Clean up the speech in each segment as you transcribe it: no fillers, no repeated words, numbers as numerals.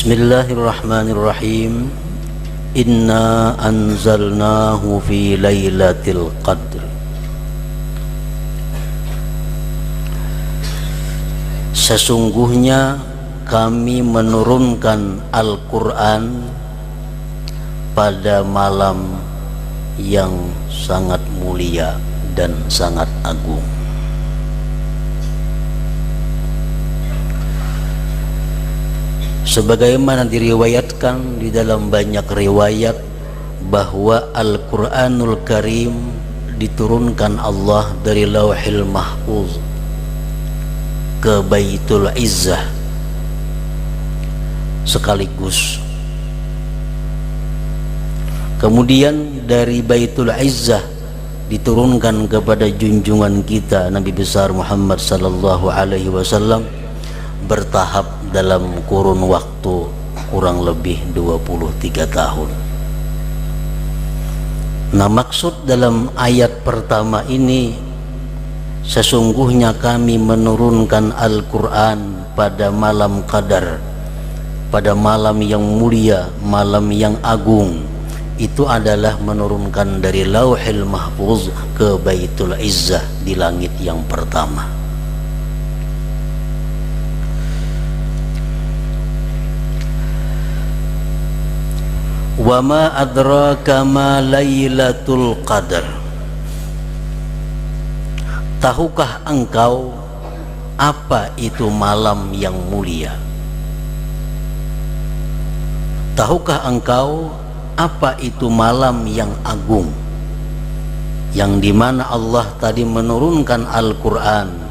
Bismillahirrahmanirrahim. Inna anzalnahu fi lailatul qadr. Sesungguhnya kami menurunkan Al-Quran pada malam yang sangat mulia dan sangat agung. Sebagaimana diriwayatkan di dalam banyak riwayat bahwa Al-Quranul Karim diturunkan Allah dari Lauhil Mahfuz ke Baitul Izzah sekaligus. Kemudian dari Baitul Izzah diturunkan kepada junjungan kita Nabi besar Muhammad sallallahu alaihi wasallam bertahap dalam kurun waktu kurang lebih 23 tahun. Nah, maksud dalam ayat pertama ini, sesungguhnya kami menurunkan Al-Quran pada malam Qadar, pada malam yang mulia, malam yang agung. Itu adalah menurunkan dari Lauhil Mahfuz ke Baitul Izzah di langit yang pertama. Wa ma adraka ma lailatul qadar. Tahukah engkau apa itu malam yang mulia? Tahukah engkau apa itu malam yang agung, yang dimana Allah tadi menurunkan Al-Quran?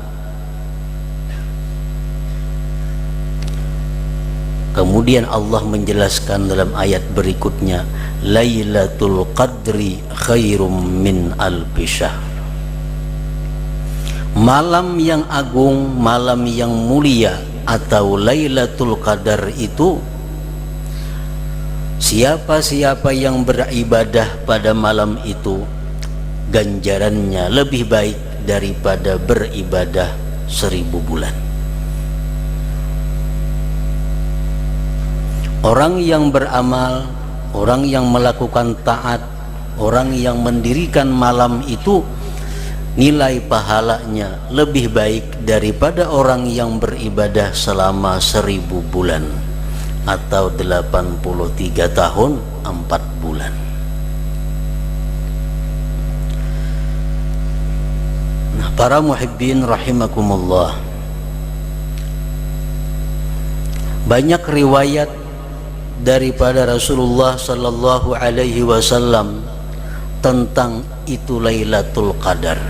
Kemudian Allah menjelaskan dalam ayat berikutnya, Lailatul Qadri khairum min alfi syahr. Malam yang agung, malam yang mulia atau Lailatul Qadar itu, siapa-siapa yang beribadah pada malam itu, ganjarannya lebih baik daripada beribadah 1000 bulan. Orang yang beramal, orang yang melakukan taat, orang yang mendirikan malam itu, nilai pahalanya lebih baik daripada orang yang beribadah selama 1000 bulan atau 83 tahun 4 bulan. Nah, para muhibbin rahimakumullah, banyak riwayat daripada Rasulullah sallallahu alaihi wasallam tentang itu Lailatul Qadar.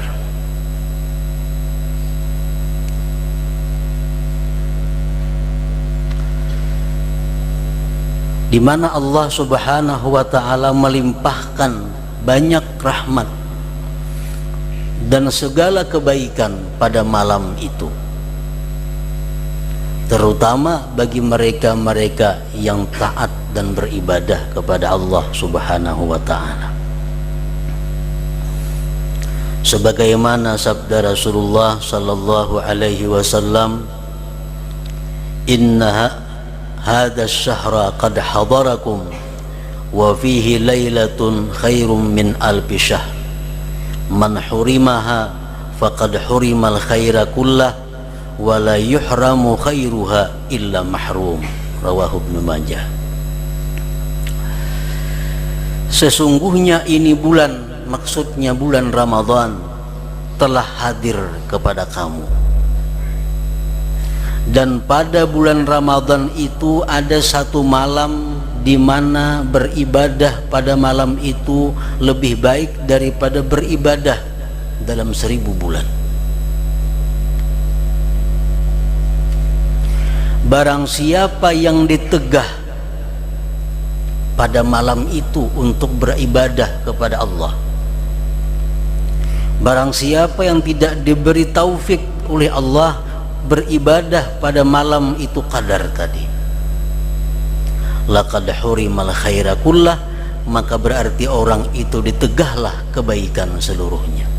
Di mana Allah Subhanahu wa taala melimpahkan banyak rahmat dan segala kebaikan pada malam itu, terutama bagi mereka-mereka yang taat dan beribadah kepada Allah Subhanahu wa ta'ala. Sebagaimana sabda Rasulullah sallallahu alaihi wasallam, inna hadha syahra qad hadarakum wa fihi lailatun khairum min alfi syahr man hurimaha faqad hurimal khaira kullah wala yuhramu khairuha illa mahrum. Rawahu Ibnu Majah. Sesungguhnya ini bulan, maksudnya bulan Ramadan, telah hadir kepada kamu, dan pada bulan Ramadan itu ada satu malam di mana beribadah pada malam itu lebih baik daripada beribadah dalam 1000 bulan. Barang siapa yang ditegah pada malam itu untuk beribadah kepada Allah, barang siapa yang tidak diberi taufik oleh Allah beribadah pada malam itu Qadar tadi, laqad hurimal khaira kullah, maka berarti orang itu ditegahlah kebaikan seluruhnya.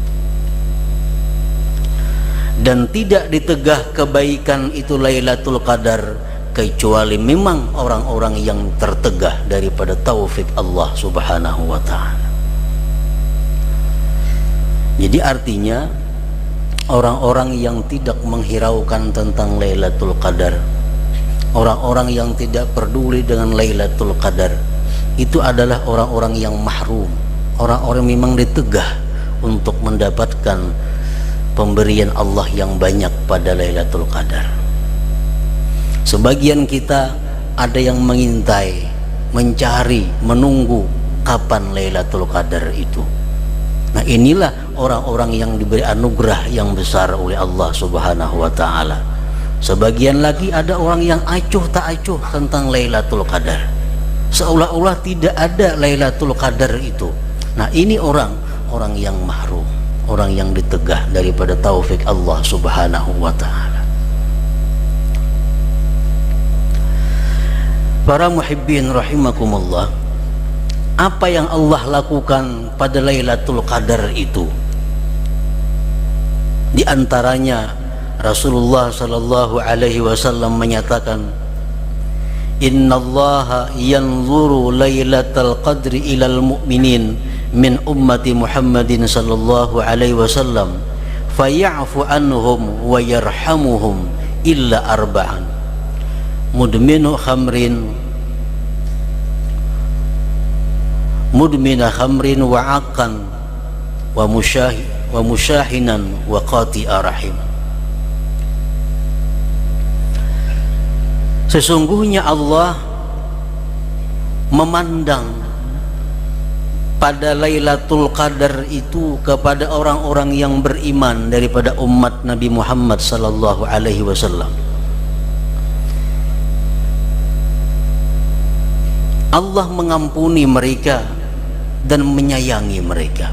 dan tidak ditegah kebaikan itu Lailatul Qadar kecuali memang orang-orang yang tertegah daripada taufik Allah Subhanahu wa ta'ala. Jadi artinya orang-orang yang tidak menghiraukan tentang Lailatul Qadar, orang-orang yang tidak peduli dengan Lailatul Qadar, itu adalah orang-orang yang mahrum, orang-orang memang ditegah untuk mendapatkan pemberian Allah yang banyak pada Lailatul Qadar. Sebagian kita ada yang mengintai, mencari, menunggu kapan Lailatul Qadar itu. Nah, inilah orang-orang yang diberi anugerah yang besar oleh Allah Subhanahu wa ta'ala. Sebagian lagi ada orang yang acuh tak acuh tentang Lailatul Qadar, seolah-olah tidak ada Lailatul Qadar itu. Nah, ini orang yang mahrum, orang yang ditegah daripada taufik Allah Subhanahu wa ta'ala. Para muhibbin rahimakumullah, apa yang Allah lakukan pada Lailatul Qadar itu? Di antaranya Rasulullah sallallahu alaihi wasallam menyatakan, "Innallaha yanzuru Lailatul Qadri ilal mu'minin min ummati Muhammadin sallallahu alaihi wasallam faya'fu anhum wa yarhamuhum illa arba'an mudminu khamrin wa aqan wa musyahinan wa qati'a rahim." Sesungguhnya Allah memandang pada Lailatul Qadar itu kepada orang-orang yang beriman daripada umat Nabi Muhammad sallallahu alaihi wasallam. Allah mengampuni mereka dan menyayangi mereka,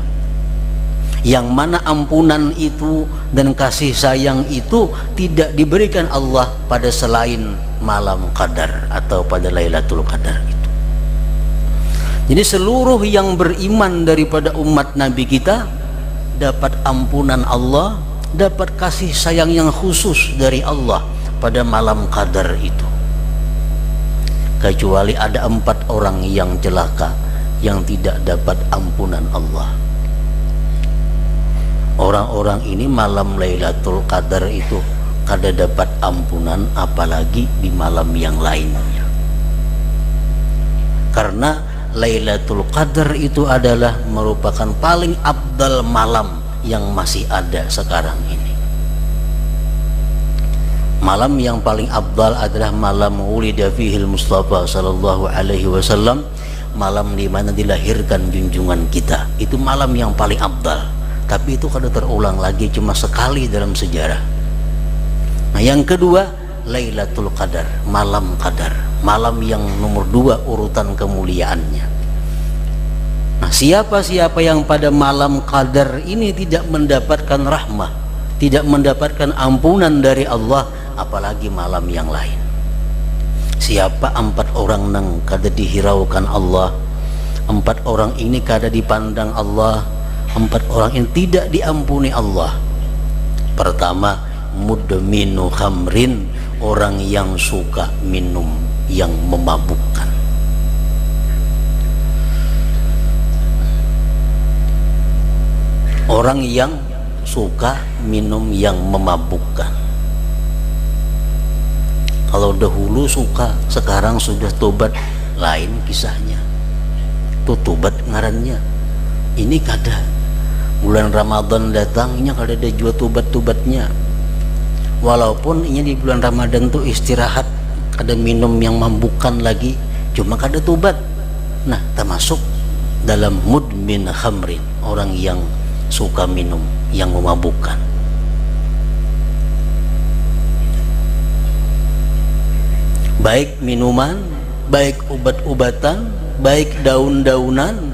yang mana ampunan itu dan kasih sayang itu tidak diberikan Allah pada selain malam Qadar atau pada Lailatul Qadar itu. Jadi seluruh yang beriman daripada umat Nabi kita dapat ampunan Allah, dapat kasih sayang yang khusus dari Allah pada malam Qadar itu. Kecuali ada 4 orang yang celaka yang tidak dapat ampunan Allah. Orang-orang ini malam Lailatul Qadar itu kada dapat ampunan, apalagi di malam yang lainnya. Karena Lailatul Qadar itu adalah merupakan paling afdal malam yang masih ada sekarang ini. Malam yang paling afdal adalah malam wulida fihil Mustafa sallallahu alaihi wasallam, malam di mana dilahirkan junjungan kita. Itu malam yang paling afdal, tapi itu kada terulang lagi, cuma sekali dalam sejarah. Nah, yang kedua Lailatul Qadar, malam Qadar, malam yang nomor 2 urutan kemuliaannya. Nah, siapa-siapa yang pada malam Qadar ini tidak mendapatkan rahmah, tidak mendapatkan ampunan dari Allah, apalagi malam yang lain. Siapa 4 orang nang kada dihiraukan Allah, 4 orang ini kada dipandang Allah, 4 orang ini tidak diampuni Allah. Pertama, mudminu khamrin, orang yang suka minum yang memabukkan. Orang yang suka minum yang memabukkan. Kalau dahulu suka, sekarang sudah tobat, lain kisahnya. Itu tobat ngarannya. Ini kada. Bulan Ramadan datangnya kada ada jua tobat-tobatnya. Walaupun ini di bulan Ramadan tuh istirahat, kada minum yang memabukkan lagi, cuma kada tobat. Nah, termasuk dalam mudmin khamrin, orang yang suka minum yang memabukkan. Baik minuman, baik obat-obatan, baik daun-daunan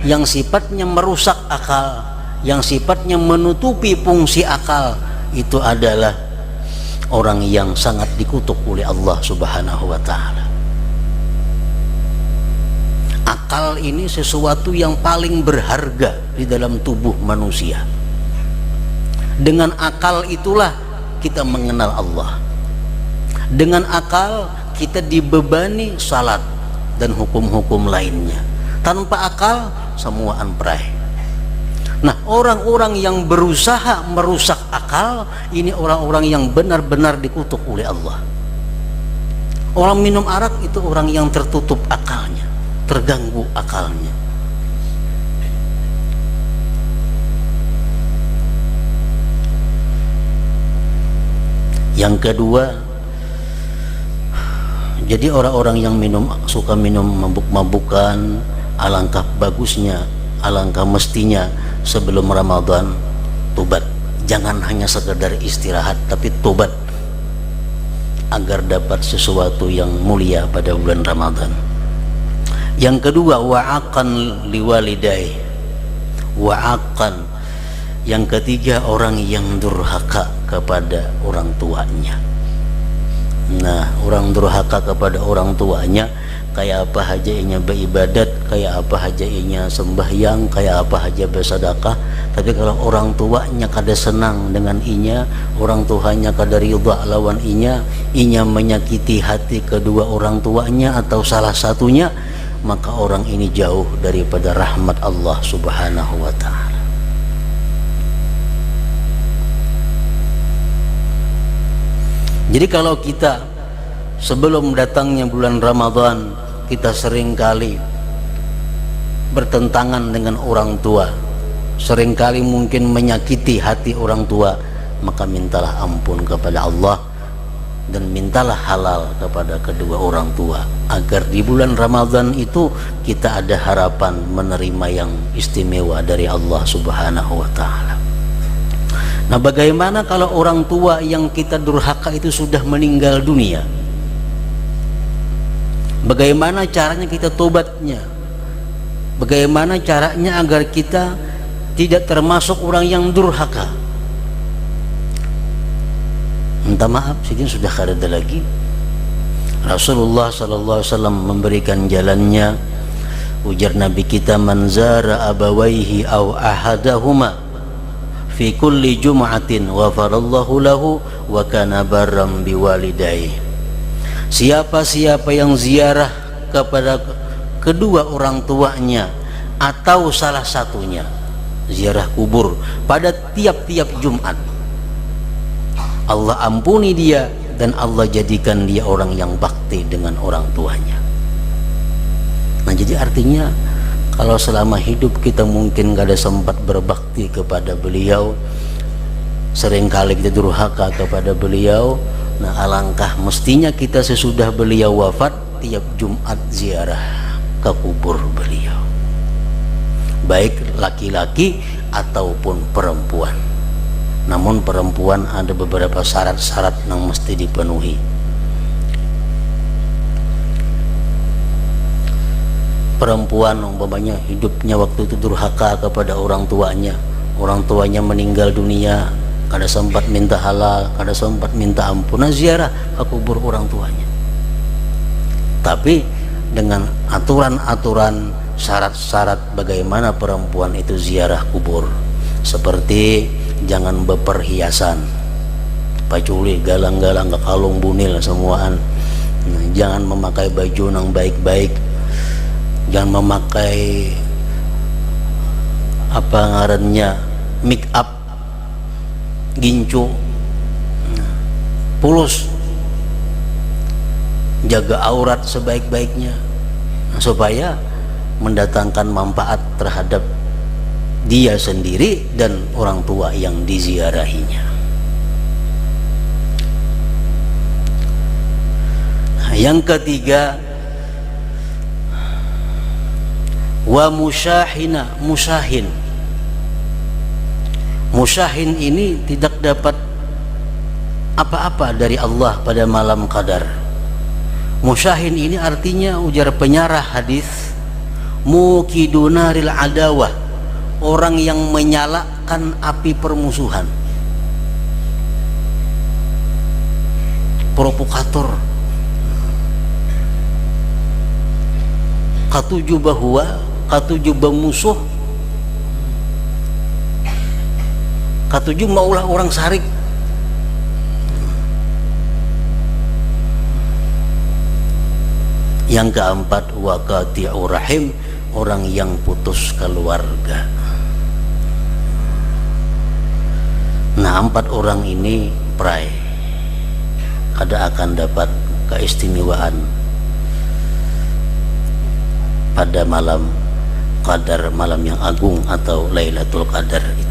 yang sifatnya merusak akal, yang sifatnya menutupi fungsi akal, itu adalah orang yang sangat dikutuk oleh Allah Subhanahu wa ta'ala. Akal ini sesuatu yang paling berharga di dalam tubuh manusia. Dengan akal itulah kita mengenal Allah. Dengan akal kita dibebani salat dan hukum-hukum lainnya. Tanpa akal semua anprai. Nah, orang-orang yang berusaha merusak akal, ini orang-orang yang benar-benar dikutuk oleh Allah. Orang minum arak itu orang yang tertutup akalnya, terganggu akalnya. Yang kedua, jadi orang-orang yang suka minum mabuk-mabukan, alangkah bagusnya, alangkah mestinya sebelum Ramadan tobat. Jangan hanya sekedar istirahat, tapi tobat agar dapat sesuatu yang mulia pada bulan Ramadan. Yang kedua, wa'aqan liwalidai, wa'aqan. Yang ketiga, orang yang durhaka kepada orang tuanya. Nah, orang durhaka kepada orang tuanya, kayak apa aja inya beribadat, kayak apa aja inya sembahyang, kayak apa aja bersedekah, tapi kalau orang tuanya kada senang dengan inya, orang tuanya kada ridha lawan inya menyakiti hati kedua orang tuanya atau salah satunya, maka orang ini jauh daripada rahmat Allah Subhanahu wa ta'ala. Jadi kalau kita sebelum datangnya bulan Ramadan, kita seringkali bertentangan dengan orang tua, seringkali mungkin menyakiti hati orang tua, maka mintalah ampun kepada Allah dan mintalah halal kepada kedua orang tua, agar di bulan Ramadan itu kita ada harapan menerima yang istimewa dari Allah Subhanahu wa ta'ala. Nah, bagaimana kalau orang tua yang kita durhaka itu sudah meninggal dunia? Bagaimana caranya kita tobatnya? Bagaimana caranya agar kita tidak termasuk orang yang durhaka? Minta maaf, sedikit sudah kada ada lagi. Rasulullah sallallahu alaihi wasallam memberikan jalannya. Ujar Nabi kita, man zara abawaihi aw ahadahuma fi kulli jum'atin ghafarallahu lahu wa kana barram biwalidayhi. Siapa-siapa yang ziarah kepada kedua orang tuanya atau salah satunya, ziarah kubur pada tiap-tiap Jumat, Allah ampuni dia dan Allah jadikan dia orang yang bakti dengan orang tuanya. Nah, jadi artinya kalau selama hidup kita mungkin gak ada sempat berbakti kepada beliau, seringkali kita durhaka kepada beliau, nah alangkah mestinya kita sesudah beliau wafat tiap Jumat ziarah ke kubur beliau, baik laki-laki ataupun perempuan. Namun perempuan ada beberapa syarat-syarat yang mesti dipenuhi. Perempuan umpamanya hidupnya waktu itu durhaka kepada orang tuanya meninggal dunia, kada sempat minta halal, kada sempat minta ampunan, ziarah ke kubur orang tuanya. Tapi dengan aturan-aturan, syarat-syarat bagaimana perempuan itu ziarah kubur, seperti jangan berperhiasan, paculi, galang-galang, kalung, bunil semuaan. Jangan memakai baju yang baik-baik, jangan memakai apa ngarannya make up, gincu, pulus, jaga aurat sebaik-baiknya supaya mendatangkan manfaat terhadap dia sendiri dan orang tua yang diziarahinya. Nah, yang ketiga, wa musyahin ini tidak dapat apa-apa dari Allah pada malam qadar. Musyahin ini artinya, ujar penyarah hadis, mukidunaril adawah, orang yang menyalakan api permusuhan, provokator. Katuju bahwa katuju bermusuh, katuju maulah orang sarik. Yang keempat, wa qati'ur rahim, orang yang putus keluarga. Nah, 4 orang ini pray ada akan dapat keistimewaan pada malam Qadar, malam yang agung atau Lailatul Qadar itu.